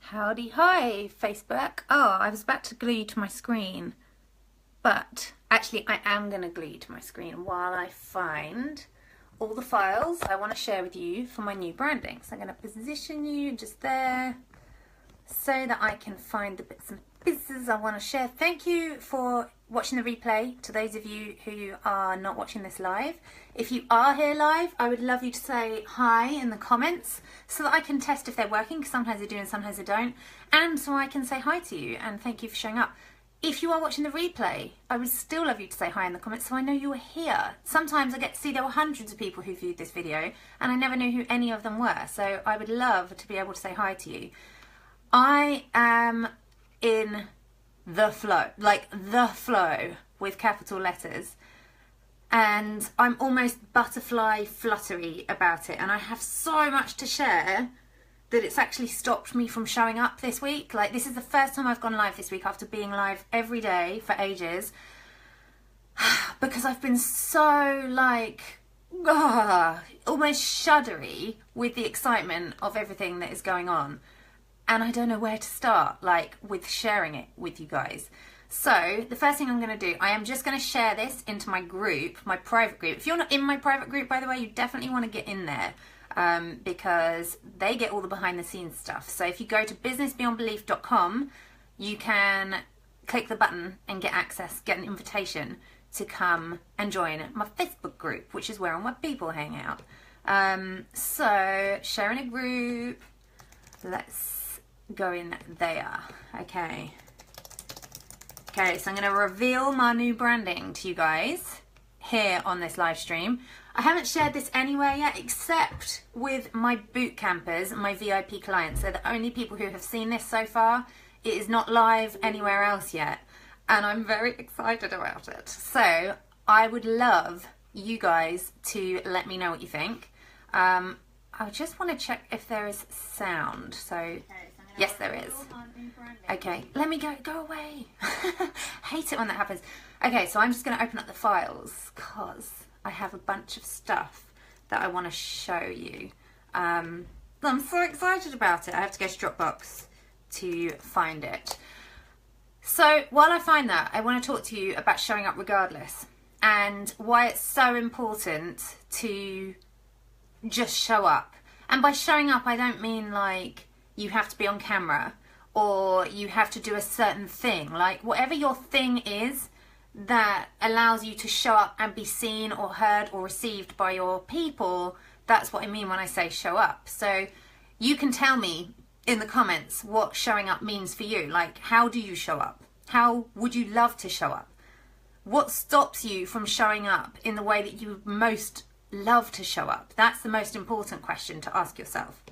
Howdy hi, Facebook. Oh, I was about to glue you to my screen, but actually I am going to glue you to my screen while I find all the files I want to share with you for my new branding. So I'm going to position you just there so that I can find the bits and pieces I want to share. Thank you for watching the replay to those of you who are not watching this live. If you are here live, I would love you to say hi in the comments so that I can test if they're working, because sometimes they do and sometimes they don't, and so I can say hi to you and thank you for showing up. If you are watching the replay, I would still love you to say hi in the comments so I know you were here. Sometimes I get to see there were hundreds of people who viewed this video and I never knew who any of them were, so I would love to be able to say hi to you. I am in the flow, like the flow with capital letters, and I'm almost butterfly fluttery about it, and I have so much to share that it's actually stopped me from showing up this week. Like, this is the first time I've gone live this week after being live every day for ages, because I've been so like almost shuddery with the excitement of everything that is going on. And I don't know where to start, like, with sharing it with you guys. So the first thing I'm going to do, I am just going to share this into my group, my private group. If you're not in my private group, by the way, you definitely want to get in there, because they get all the behind the scenes stuff. So if you go to businessbeyondbelief.com, you can click the button and get access, get an invitation to come and join my Facebook group, which is where all my people hang out. So sharing a group, let's go in there. Okay, so I'm going to reveal my new branding to you guys here on this live stream. I haven't shared this anywhere yet except with my boot campers, my VIP clients. They're the only people who have seen this so far. It is not live anywhere else yet, and I'm very excited about it. So I would love you guys to let me know what you think. I just want to check if there is sound. So yes, there is. Okay, let me go away. Hate it when that happens. Okay, so I'm just going to open up the files because I have a bunch of stuff that I want to show you. I'm so excited about it. I have to go to Dropbox to find it. So while I find that, I want to talk to you about showing up regardless and why it's so important to just show up. And by showing up, I don't mean like you have to be on camera or you have to do a certain thing. Like, whatever your thing is that allows you to show up and be seen or heard or received by your people, that's what I mean when I say show up. So you can tell me in the comments what showing up means for you. Like, how do you show up? How would you love to show up? What stops you from showing up in the way that you most love to show up? That's the most important question to ask yourself.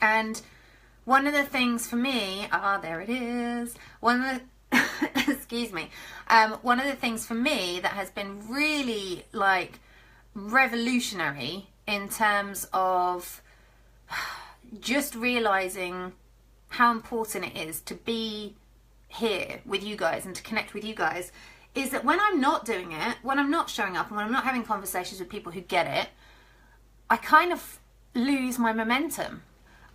And one of the things for me, there it is. Excuse me. One of the things for me that has been really like revolutionary in terms of just realizing how important it is to be here with you guys and to connect with you guys is that when I'm not doing it, when I'm not showing up and when I'm not having conversations with people who get it, I kind of lose my momentum.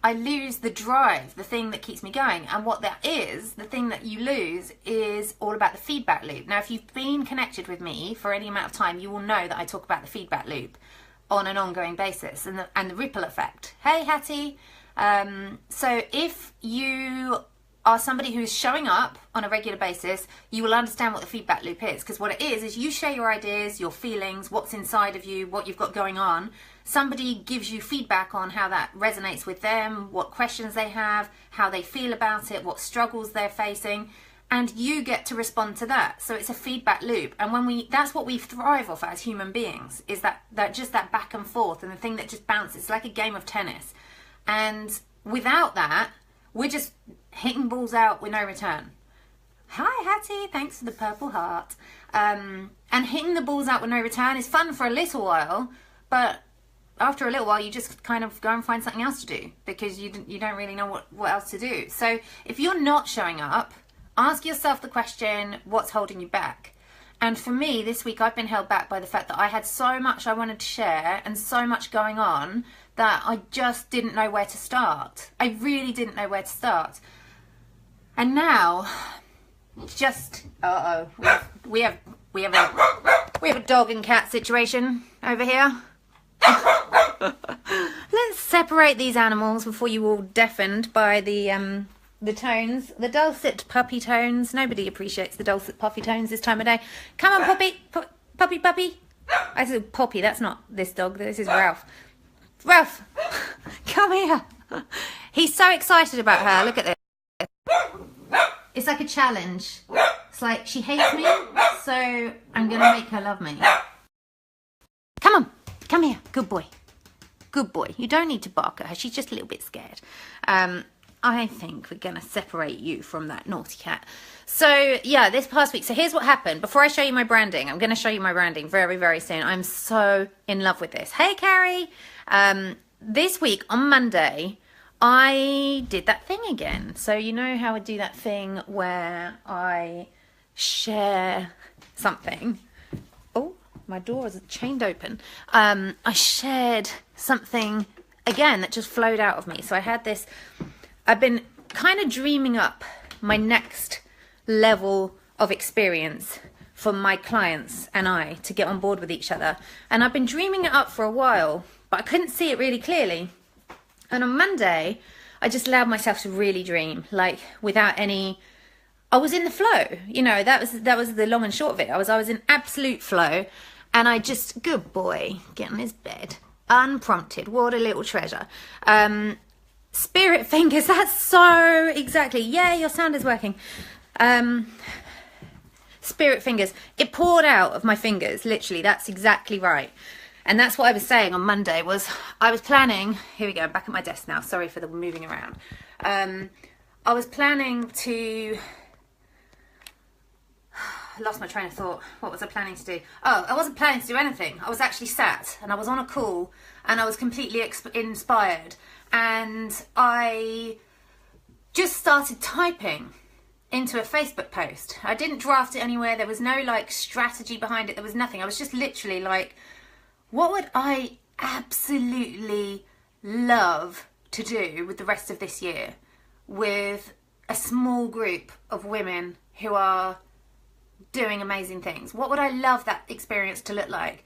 I lose the drive, the thing that keeps me going. And what that is, the thing that you lose, is all about the feedback loop. Now, if you've been connected with me for any amount of time, you will know that I talk about the feedback loop on an ongoing basis and the ripple effect. Hey, Hattie. So if you are somebody who's showing up on a regular basis, you will understand what the feedback loop is. Because what it is you share your ideas, your feelings, what's inside of you, what you've got going on. Somebody gives you feedback on how that resonates with them, what questions they have, how they feel about it, what struggles they're facing, and you get to respond to that. So it's a feedback loop. And when that's what we thrive off as human beings, is that just that back and forth and the thing that just bounces. It's like a game of tennis. And without that, we're just hitting balls out with no return. Hi, Hattie, thanks for the purple heart. And hitting the balls out with no return is fun for a little while, but after a little while, you just kind of go and find something else to do because you don't really know what else to do. So if you're not showing up, ask yourself the question, what's holding you back? And for me, this week, I've been held back by the fact that I had so much I wanted to share and so much going on that I just didn't know where to start. I really didn't know where to start. And now, just, we have a dog and cat situation over here. Let's separate these animals before you all deafened by the tones, the dulcet puppy tones. Nobody appreciates the dulcet puppy tones this time of day. Come on, puppy, puppy. I said Poppy. That's not this dog. This is Ralph. Ralph, come here. He's so excited about her. Look at this. It's like a challenge. It's like she hates me, so I'm gonna make her love me. Come on, come here. Good boy. Good boy. You don't need to bark at her. She's just a little bit scared. I think we're going to separate you from that naughty cat. So, yeah, this past week. So here's what happened. Before I show you my branding, I'm going to show you my branding very, very soon. I'm so in love with this. Hey, Carrie. This week on Monday, I did that thing again. So you know how I do that thing where I share something. Oh, my door is chained open. I shared something again that just flowed out of me. So I had this... I've been kind of dreaming up my next level of experience for my clients and I to get on board with each other. And I've been dreaming it up for a while, but I couldn't see it really clearly. And on Monday, I just allowed myself to really dream, like without any... I was in the flow, you know, that was the long and short of it. I was in absolute flow, and I just, good boy, get on his bed, unprompted, what a little treasure. Spirit fingers, that's so exactly, yeah, your sound is working. Spirit fingers, it poured out of my fingers, literally, that's exactly right. And that's what I was saying on Monday, was I was planning, here we go, I'm back at my desk now, sorry for the moving around. I was planning to, I lost my train of thought, what was I planning to do? Oh, I wasn't planning to do anything, I was actually sat, and I was on a call, and I was completely inspired. And I just started typing into a Facebook post. I didn't draft it anywhere. There was no like strategy behind it. There was nothing. I was just literally like, what would I absolutely love to do with the rest of this year with a small group of women who are doing amazing things? What would I love that experience to look like?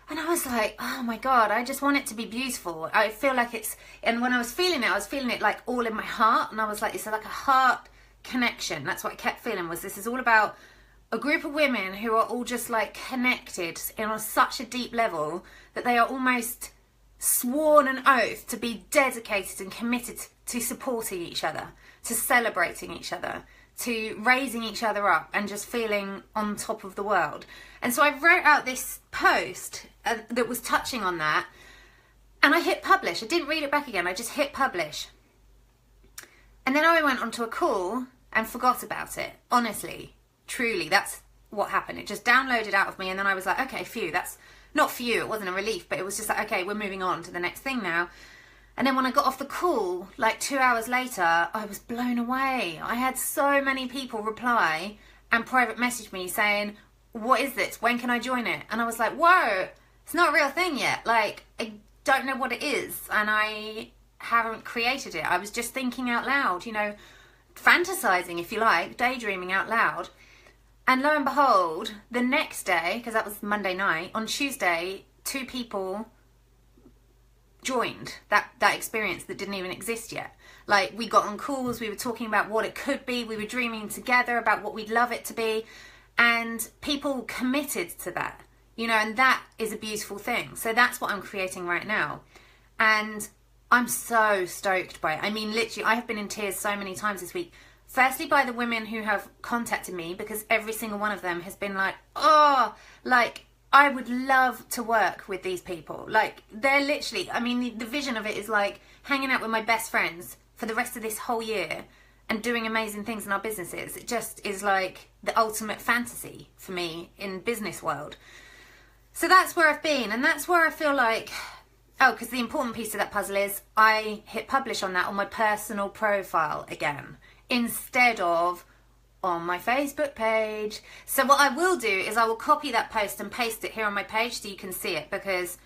And I was like, oh my God, I just want it to be beautiful. I feel like it's, and when I was feeling it like all in my heart. And I was like, it's like a heart connection. That's what I kept feeling, was this is all about a group of women who are all just like connected on such a deep level that they are almost sworn an oath to be dedicated and committed to supporting each other, to celebrating each other, to raising each other up and just feeling on top of the world. And so I wrote out this post that was touching on that, and I hit publish. I didn't read it back again, I just hit publish. And then I went onto a call and forgot about it. Honestly, truly, that's what happened. It just downloaded out of me, and then I was like, okay, phew, that's not for you. It wasn't a relief, but it was just like, okay, we're moving on to the next thing now. And then when I got off the call, like 2 hours later, I was blown away. I had so many people reply and private message me saying, what is this? When can I join it? And I was like, whoa, it's not a real thing yet. Like, I don't know what it is, and I haven't created it. I was just thinking out loud, you know, fantasizing, if you like, daydreaming out loud. And lo and behold, the next day, because that was Monday night, on Tuesday, 2 people joined that experience that didn't even exist yet. Like, we got on calls, we were talking about what it could be, we were dreaming together about what we'd love it to be, and people committed to that, you know, and that is a beautiful thing. So that's what I'm creating right now, and I'm so stoked by it. I mean, literally, I have been in tears so many times this week. Firstly, by the women who have contacted me, because every single one of them has been like, oh, like, I would love to work with these people. Like, they're literally, I mean, the vision of it is like hanging out with my best friends for the rest of this whole year and doing amazing things in our businesses. It just is like the ultimate fantasy for me in business world. So that's where I've been, and that's where I feel like, oh, because the important piece of that puzzle is I hit publish on that on my personal profile again, instead of on my Facebook page. So what I will do is I will copy that post and paste it here on my page so you can see it, because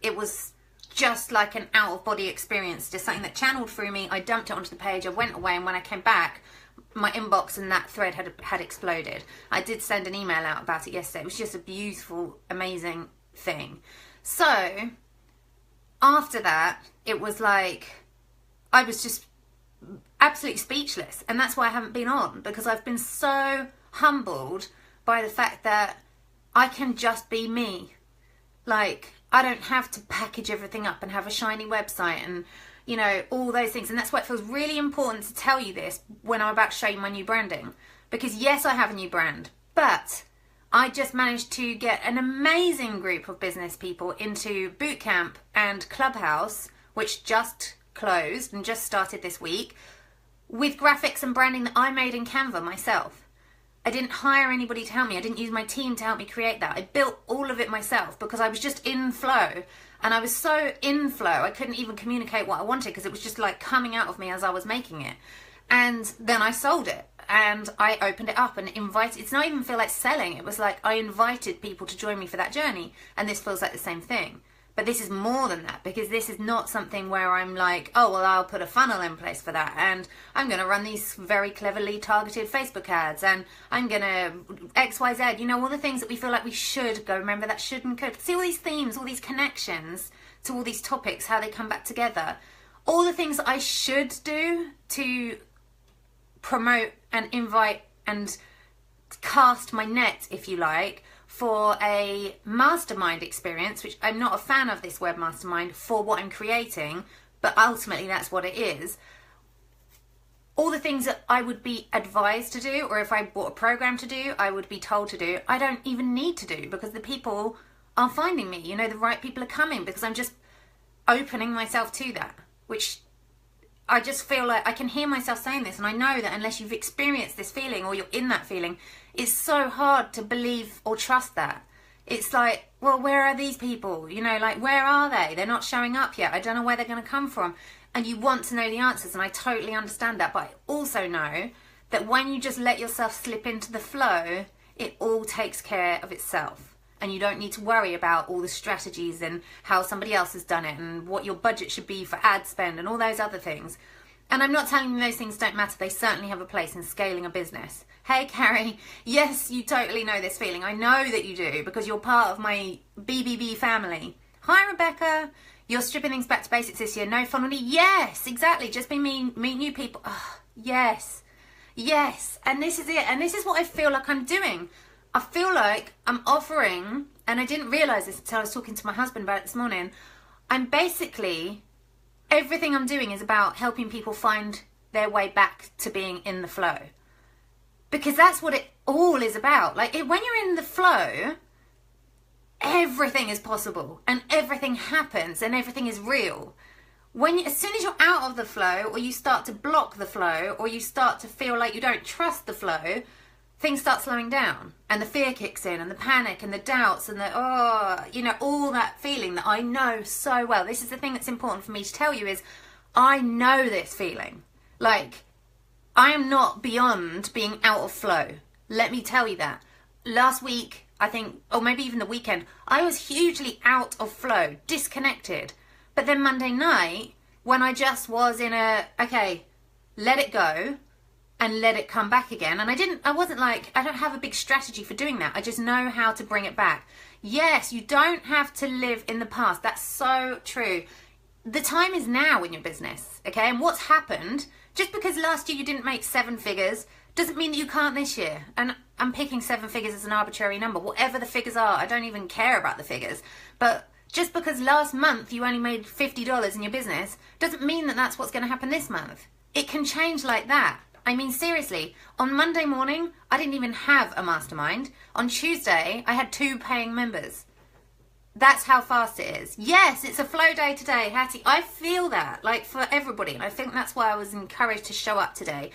it was just like an out-of-body experience, just something that channeled through me. I dumped it onto the page, I went away, and when I came back, my inbox and that thread had exploded. I did send an email out about it yesterday. It was just a beautiful, amazing thing. So after that, it was like I was just absolutely speechless, and that's why I haven't been on, because I've been so humbled by the fact that I can just be me. Like, I don't have to package everything up and have a shiny website and, you know, all those things. And that's why it feels really important to tell you this when I'm about to show you my new branding. Because yes, I have a new brand, but I just managed to get an amazing group of business people into Bootcamp and Clubhouse, which just closed and just started this week, with graphics and branding that I made in Canva myself. I didn't hire anybody to help me. I didn't use my team to help me create that. I built all of it myself because I was just in flow. And I was so in flow, I couldn't even communicate what I wanted, because it was just like coming out of me as I was making it. And then I sold it, and I opened it up and invited, it's not even feel like selling. It was like I invited people to join me for that journey. And this feels like the same thing. But this is more than that, because this is not something where I'm like, oh, well, I'll put a funnel in place for that, and I'm going to run these very cleverly targeted Facebook ads, and I'm going to XYZ, you know, all the things that we feel like we should go, remember that should and could. See all these themes, all these connections to all these topics, how they come back together. All the things that I should do to promote and invite and cast my net, if you like, for a mastermind experience, which I'm not a fan of this web mastermind for what I'm creating, but ultimately that's what it is. All the things that I would be advised to do, or if I bought a program to do, I would be told to do, I don't even need to do, because the people are finding me, you know, the right people are coming, because I'm just opening myself to that, which I just feel like I can hear myself saying this, and I know that unless you've experienced this feeling or you're in that feeling, it's so hard to believe or trust that. It's like, well, where are these people? You know, like, where are they? They're not showing up yet. I don't know where they're going to come from. And you want to know the answers, and I totally understand that. But I also know that when you just let yourself slip into the flow, it all takes care of itself. And you don't need to worry about all the strategies and how somebody else has done it and what your budget should be for ad spend and all those other things. And I'm not telling you those things don't matter. They certainly have a place in scaling a business. Hey, Carrie, yes, you totally know this feeling. I know that you do, because you're part of my BBB family. Hi, Rebecca. You're stripping things back to basics this year. No fun on me. Yes, exactly. Just be meet new people. Oh, yes. Yes. And this is it. And this is what I feel like I'm doing. I feel like I'm offering, and I didn't realise this until I was talking to my husband about it this morning, I'm basically, everything I'm doing is about helping people find their way back to being in the flow. Because that's what it all is about. Like, when you're in the flow, everything is possible, and everything happens, and everything is real. As soon as you're out of the flow, or you start to block the flow, or you start to feel like you don't trust the flow, things start slowing down, and the fear kicks in, and the panic, and the doubts, and all that feeling that I know so well. This is the thing that's important for me to tell you is, I know this feeling. Like, I am not beyond being out of flow. Let me tell you that. Last week, I think, or maybe even the weekend, I was hugely out of flow, disconnected. But then Monday night, when I just was in okay, let it go, and let it come back again. And I wasn't like, I don't have a big strategy for doing that. I just know how to bring it back. Yes, you don't have to live in the past. That's so true. The time is now in your business, okay? And what's happened, just because last year you didn't make 7 figures, doesn't mean that you can't this year. And I'm picking 7 figures as an arbitrary number. Whatever the figures are, I don't even care about the figures. But just because last month you only made $50 in your business, doesn't mean that that's what's going to happen this month. It can change like that. I mean, seriously, on Monday morning, I didn't even have a mastermind. On Tuesday, I had 2 paying members. That's how fast it is. Yes, it's a flow day today, Hattie. I feel that, like, for everybody. And I think that's why I was encouraged to show up today.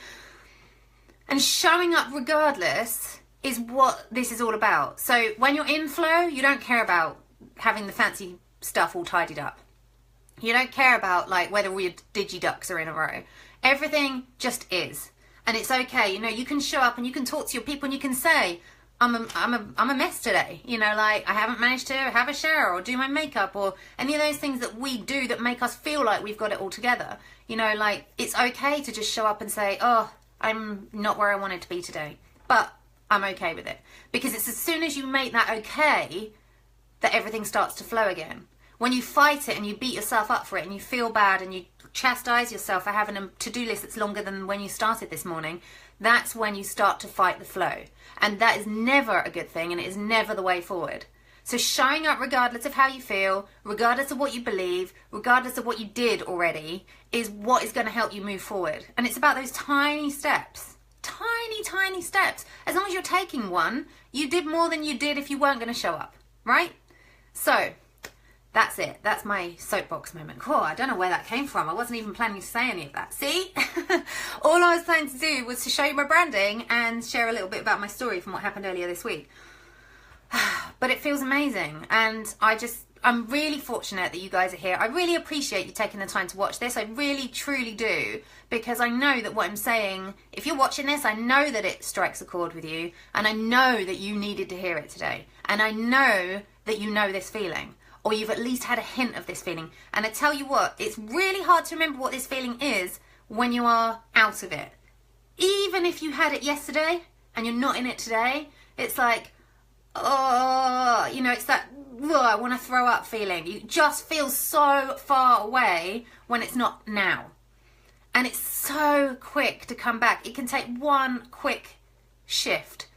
And showing up regardless is what this is all about. So when you're in flow, you don't care about having the fancy stuff all tidied up. You don't care about, like, whether all your digiducks are in a row. Everything just is. And it's okay, you know, you can show up and you can talk to your people and you can say, I'm a mess today. You know, like I haven't managed to have a shower or do my makeup or any of those things that we do that make us feel like we've got it all together. You know, like it's okay to just show up and say, oh, I'm not where I wanted to be today, but I'm okay with it. Because it's as soon as you make that okay, that everything starts to flow again. When you fight it and you beat yourself up for it and you feel bad and you chastise yourself for having a to-do list that's longer than when you started this morning, that's when you start to fight the flow. And that is never a good thing, and it is never the way forward. So showing up regardless of how you feel, regardless of what you believe, regardless of what you did already, is what is going to help you move forward. And it's about those tiny steps. Tiny steps. As long as you're taking one, you did more than you did if you weren't going to show up, right? So that's it. That's my soapbox moment. Cool, I don't know where that came from. I wasn't even planning to say any of that. See? All I was planning to do was to show you my branding and share a little bit about my story from what happened earlier this week. But it feels amazing. And I'm really fortunate that you guys are here. I really appreciate you taking the time to watch this. I really, truly do. Because I know that what I'm saying, if you're watching this, I know that it strikes a chord with you. And I know that you needed to hear it today. And I know that you know this feeling. Or you've at least had a hint of this feeling. And I tell you what, it's really hard to remember what this feeling is when you are out of it. Even if you had it yesterday and you're not in it today, it's like, oh, you know, it's that, oh, I want to throw up feeling. You just feel so far away when it's not now. And it's so quick to come back. It can take one quick shift,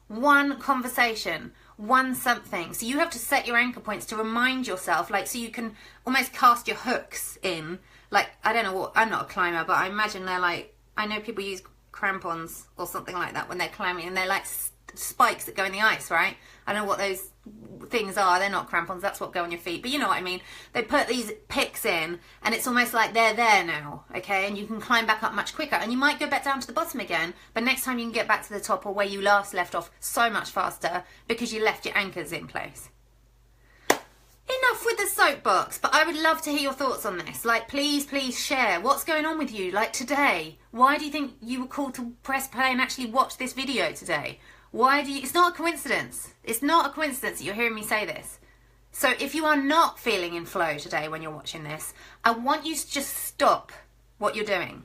one conversation, one something. So you have to set your anchor points to remind yourself, like, so you can almost cast your hooks in. Like, I don't know what, I'm not a climber, but I imagine they're like, I know people use crampons or something like that when they're climbing, and they're like spikes that go in the ice, right? I don't know what those things are. They're not crampons, that's what go on your feet, but you know what I mean. They put these picks in and it's almost like they're there now, okay? And you can climb back up much quicker, and you might go back down to the bottom again, but next time you can get back to the top or where you last left off so much faster because you left your anchors in place. Enough with the soapbox, but I would love to hear your thoughts on this. Like, please share what's going on with you, like today. Why do you think you were called to press play and actually watch this video today? Why do you, it's not a coincidence. It's not a coincidence that you're hearing me say this. So if you are not feeling in flow today when you're watching this, I want you to just stop what you're doing.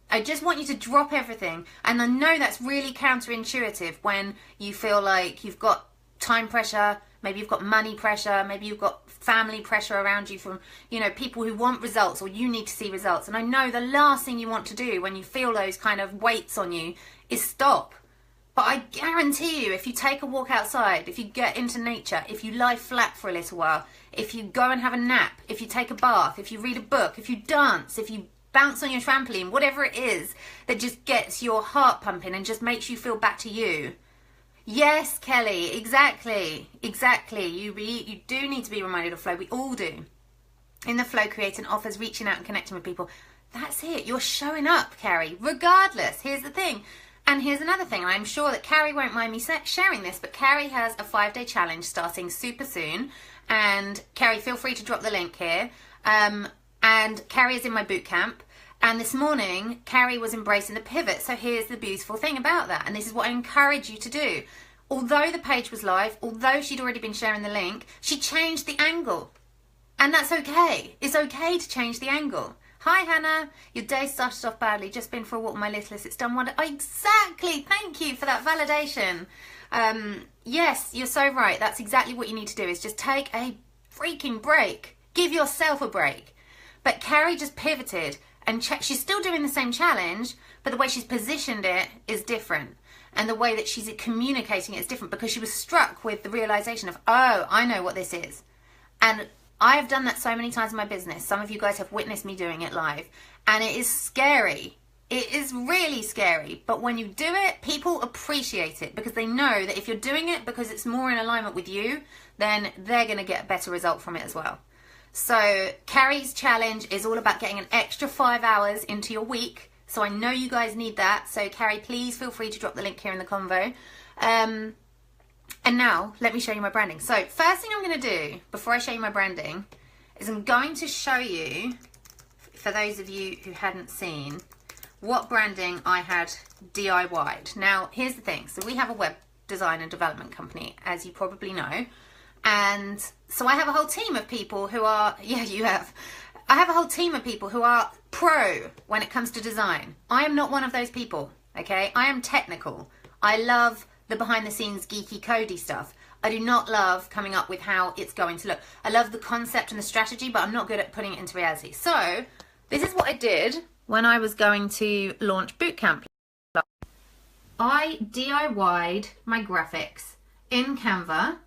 I just want you to drop everything. And I know that's really counterintuitive when you feel like you've got time pressure, maybe you've got money pressure, maybe you've got family pressure around you from, you know, people who want results, or you need to see results. And I know the last thing you want to do when you feel those kind of weights on you is stop. But I guarantee you, if you take a walk outside, if you get into nature, if you lie flat for a little while, if you go and have a nap, if you take a bath, if you read a book, if you dance, if you bounce on your trampoline, whatever it is that just gets your heart pumping and just makes you feel back to you. Yes, Kelly, exactly. You do need to be reminded of flow. We all do. In the Flow Creating offers reaching out and connecting with people. That's it. You're showing up, Carrie, regardless. Here's the thing. And here's another thing. I'm sure that Carrie won't mind me sharing this, but Carrie has a 5-day challenge starting super soon. And Carrie, feel free to drop the link here. And Carrie is in my boot camp. And this morning, Carrie was embracing the pivot. So here's the beautiful thing about that. And this is what I encourage you to do. Although the page was live, although she'd already been sharing the link, she changed the angle. And that's okay. It's okay to change the angle. Hi, Hannah. Your day started off badly. Just been for a walk with my littlest. It's done wonder. Exactly. Thank you for that validation. Yes, you're so right. That's exactly what you need to do, is just take a freaking break. Give yourself a break. But Carrie just pivoted and she's still doing the same challenge, but the way she's positioned it is different. And the way that she's communicating it is different, because she was struck with the realization of, oh, I know what this is. And I've done that so many times in my business. Some of you guys have witnessed me doing it live. And it is scary. It is really scary. But when you do it, people appreciate it, because they know that if you're doing it because it's more in alignment with you, then they're going to get a better result from it as well. So Carrie's challenge is all about getting an extra 5 hours into your week. So I know you guys need that. So Carrie, please feel free to drop the link here in the convo. And now, let me show you my branding. So, first thing I'm going to do, before I show you my branding, is I'm going to show you, for those of you who hadn't seen, what branding I had DIY'd. Now, here's the thing. So we have a web design and development company, as you probably know. And so I have a whole team of people who are, yeah, you have. I have a whole team of people who are pro when it comes to design. I am not one of those people, okay? I am technical. I love the behind the scenes geeky codey stuff. I do not love coming up with how it's going to look. I love the concept and the strategy, but I'm not good at putting it into reality. So this is what I did when I was going to launch Bootcamp. I DIY'd my graphics in Canva,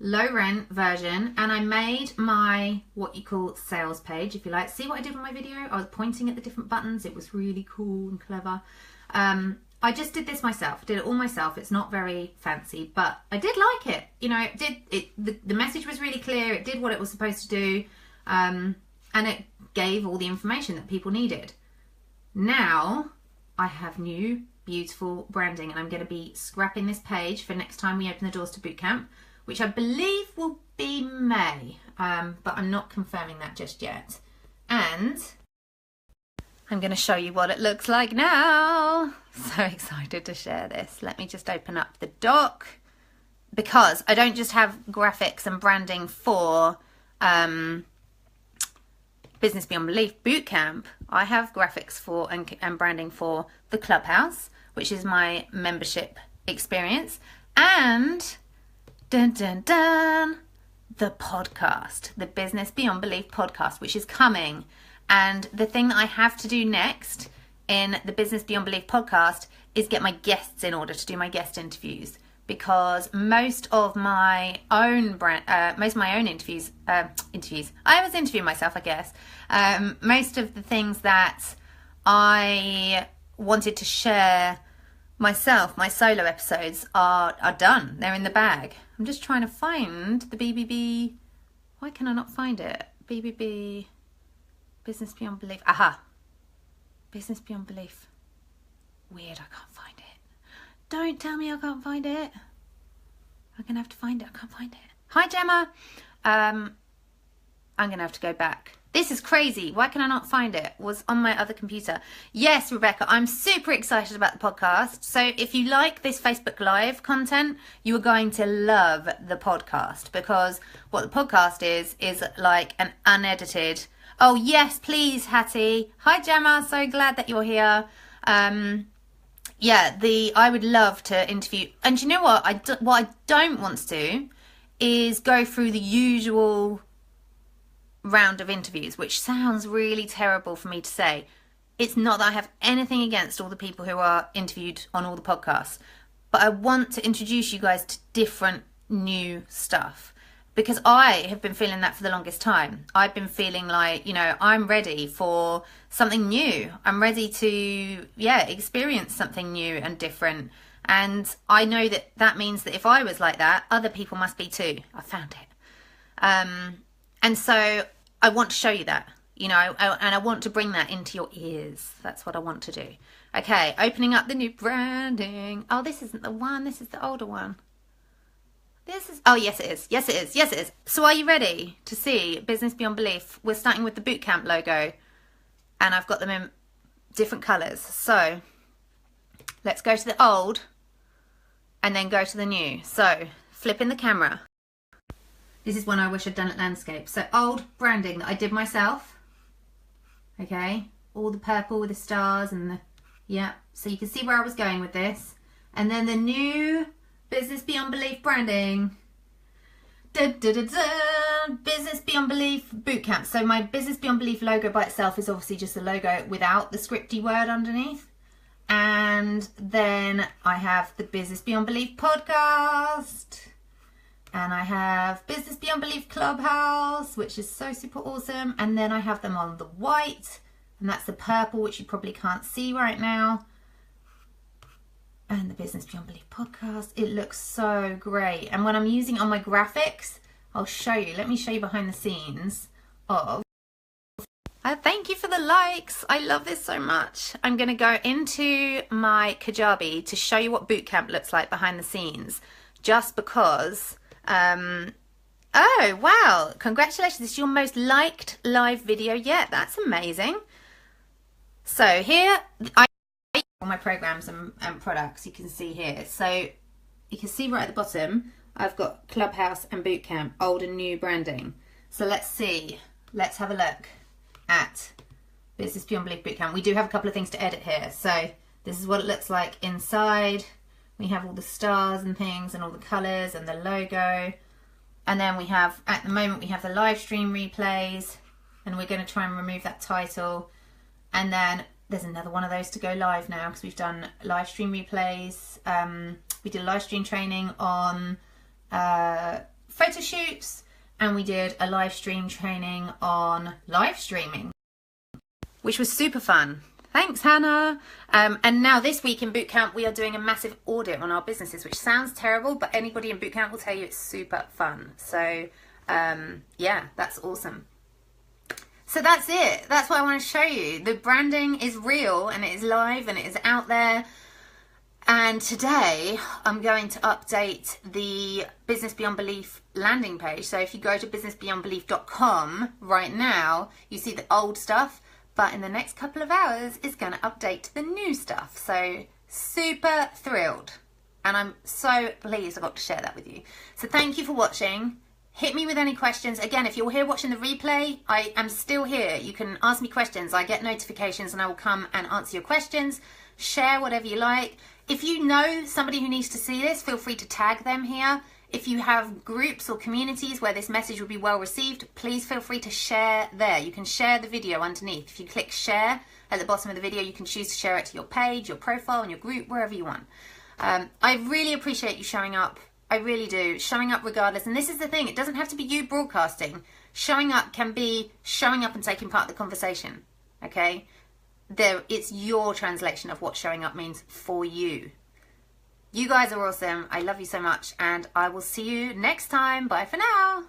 low rent version, and I made my what you call sales page, if you like. See what I did in my video? I was pointing at the different buttons. It was really cool and clever. I just did this myself. I did it all myself. It's not very fancy, but I did like it. You know, the message was really clear. It did what it was supposed to do, and it gave all the information that people needed. Now I have new beautiful branding, and I'm going to be scrapping this page for next time we open the doors to Bootcamp, which I believe will be May, but I'm not confirming that just yet. And I'm going to show you what it looks like now. So excited to share this. Let me just open up the doc, because I don't just have graphics and branding for Business Beyond Belief Bootcamp. I have graphics for and branding for the Clubhouse, which is my membership experience, and dun dun dun, the podcast, the Business Beyond Belief podcast, which is coming. And the thing that I have to do next in the Business Beyond Belief podcast is get my guests in order to do my guest interviews, because most of my own interviews, I was interviewing myself, I guess. Most of the things that I wanted to share myself, my solo episodes, are done. They're in the bag. I'm just trying to find the BBB. Why can I not find it? BBB. Business Beyond Belief. Aha. Business Beyond Belief. Weird, I can't find it. Don't tell me I can't find it. I'm going to have to find it. I can't find it. Hi, Gemma. I'm going to have to go back. This is crazy. Why can I not find it? It was on my other computer. Yes, Rebecca, I'm super excited about the podcast. So if you like this Facebook Live content, you are going to love the podcast, because what the podcast is like an unedited. Oh, yes, please, Hattie. Hi, Gemma. So glad that you're here. Yeah, I would love to interview. And you know what? What I don't want to do is go through the usual round of interviews, which sounds really terrible for me to say. It's not that I have anything against all the people who are interviewed on all the podcasts, but I want to introduce you guys to different new stuff, because I have been feeling that for the longest time. I've been feeling like, you know, I'm ready for something new. I'm ready to, experience something new and different. And I know that that means that if I was like that, other people must be too. I found it. And so I want to show you that, you know, and I want to bring that into your ears. That's what I want to do. Okay, opening up the new branding. Oh, this isn't the one. This is the older one. Oh, yes, it is. Yes, it is. Yes, it is. So are you ready to see Business Beyond Belief? We're starting with the Bootcamp logo, and I've got them in different colours. So let's go to the old and then go to the new. So flipping the camera. This is one I wish I'd done at landscape. So old branding that I did myself. Okay. All the purple with the stars and the, yeah. So you can see where I was going with this. And then the new Business Beyond Belief branding. Business Beyond Belief Bootcamp. So my Business Beyond Belief logo by itself is obviously just a logo without the scripty word underneath. And then I have the Business Beyond Belief podcast. And I have Business Beyond Belief Clubhouse, which is so super awesome. And then I have them on the white, and that's the purple, which you probably can't see right now. And the Business Beyond Belief podcast. It looks so great. And when I'm using on my graphics, I'll show you. Let me show you behind the scenes of. Thank you for the likes. I love this so much. I'm going to go into my Kajabi to show you what Bootcamp looks like behind the scenes, just because. Oh, wow. Congratulations. This is your most liked live video yet. That's amazing. So here, I all my programs and products you can see here. So you can see right at the bottom, I've got Clubhouse and Bootcamp, old and new branding. So let's see, let's have a look at Business Beyond Belief Bootcamp. We do have a couple of things to edit here. So this is what it looks like inside. We have all the stars and things and all the colours and the logo. And then we have, at the moment, we have the live stream replays, and we're going to try and remove that title. And then there's another one of those to go live now, because we've done live stream replays. We did a live stream training on photo shoots, and we did a live stream training on live streaming, which was super fun. Thanks, Hannah. And now this week in Bootcamp, we are doing a massive audit on our businesses, which sounds terrible, but anybody in Bootcamp will tell you it's super fun. So yeah, that's awesome. So that's it. That's what I want to show you. The branding is real, and it is live, and it is out there. And today I'm going to update the Business Beyond Belief landing page. So if you go to businessbeyondbelief.com right now, you see the old stuff, but in the next couple of hours it's going to update to the new stuff. So super thrilled, and I'm so pleased I got to share that with you. So thank you for watching. Hit me with any questions. Again, if you're here watching the replay, I am still here. You can ask me questions. I get notifications and I will come and answer your questions. Share whatever you like. If you know somebody who needs to see this, feel free to tag them here. If you have groups or communities where this message will be well received, please feel free to share there. You can share the video underneath. If you click share at the bottom of the video, you can choose to share it to your page, your profile, and your group, wherever you want. I really appreciate you showing up. I really do. Showing up regardless. And this is the thing. It doesn't have to be you broadcasting. Showing up can be showing up and taking part in the conversation. Okay? It's your translation of what showing up means for you. You guys are awesome. I love you so much. And I will see you next time. Bye for now.